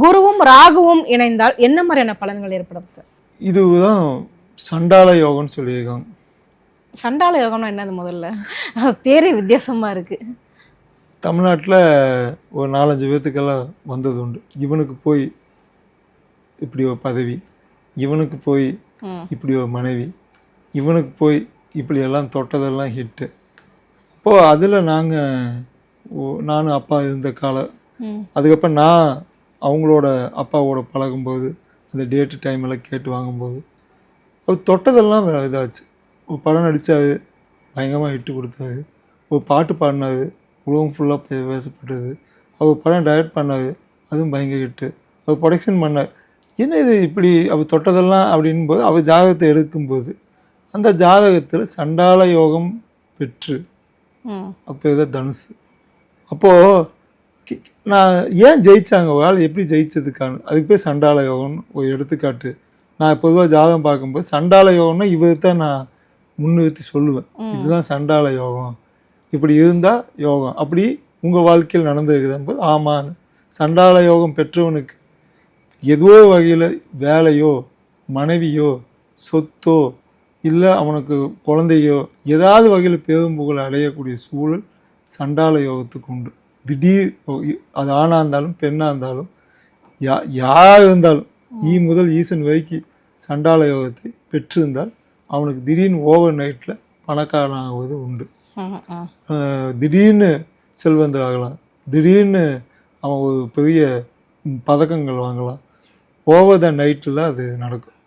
குருவும் ராகுவும் இணைந்தால் என்ன மாதிரியான பலன்கள் ஏற்படும் சார்? இதுதான் சண்டால யோகம்னு சொல்லியிருக்காங்க. சண்டால யோகம்னா என்னது? முதல்ல பேரே வித்தியாசமா இருக்கு. தமிழ்நாட்டில் ஒரு 4-5 பேர்த்துக்கெல்லாம் வந்தது உண்டு. இவனுக்கு போய் இப்படி ஒரு பதவி, இவனுக்கு போய் இப்படி ஒரு மனைவி, இவனுக்கு போய் இப்படியெல்லாம் தொட்டதெல்லாம் ஹிட்டு. இப்போது அதில் நானும் அப்பா இருந்த காலம், அதுக்கப்புறம் நான் அவங்களோட அப்பாவோட பழகும்போது அந்த டேட்டு டைம் எல்லாம் கேட்டு வாங்கும்போது அவர் தொட்டதெல்லாம் இதாச்சு. ஒரு படம் நடித்தாரு, பயங்கரமாக ஹிட்டு கொடுத்தாரு. ஒரு பாட்டு பாடினாரு, உலகம் ஃபுல்லாக பேசப்பட்டது. அவர் படம் டைரக்ட் பண்ணார், அதுவும் பயங்கர ஹிட்டு. அவர் ப்ரொடக்ஷன் பண்ணார். என்ன இது இப்படி அவர் தொட்டதெல்லாம் அப்படின்போது அவர் ஜாதகத்தை எடுக்கும்போது அந்த ஜாதகத்தில் சண்டால யோகம் பெற்று அப்போ ஏதோ தனுசு. அப்போது நான் ஏன் ஜெயித்தாங்க வேலை, எப்படி ஜெயிச்சதுக்கான அதுக்கு பேர் சண்டால யோகம்னு ஒரு எடுத்துக்காட்டு. நான் பொதுவாக ஜாதகம் பார்க்கும்போது சண்டால யோகம்னா இவர் தான் நான் முன்னிறுத்தி சொல்லுவேன். இதுதான் சண்டால யோகம், இப்படி இருந்தால் யோகம், அப்படி உங்கள் வாழ்க்கையில் நடந்துருக்குதும் போது ஆமான்னு. சண்டால யோகம் பெற்றவனுக்கு ஏதோ வகையில் வேலையோ மனைவியோ சொத்தோ இல்லை அவனுக்கு குழந்தையோ ஏதாவது வகையில் பெரும் புகழ் அடையக்கூடிய சூழல் சண்டால யோகத்துக்கு உண்டு. திடீர், அது ஆணாக இருந்தாலும் பெண்ணாக இருந்தாலும் யார் இருந்தாலும் முதல் ஈசன் வரைக்கும் சண்டால யோகத்தை பெற்றிருந்தால் அவனுக்கு திடீர்னு ஓவர் நைட்டில் பணக்காரனாகுவது உண்டு. திடீர்னு செல்வந்தர் ஆகலாம், திடீர்னு அவன் ஒரு பெரிய பதக்கங்கள் வாங்கலாம். ஓவர் த நைட்டில் அது நடக்கும்.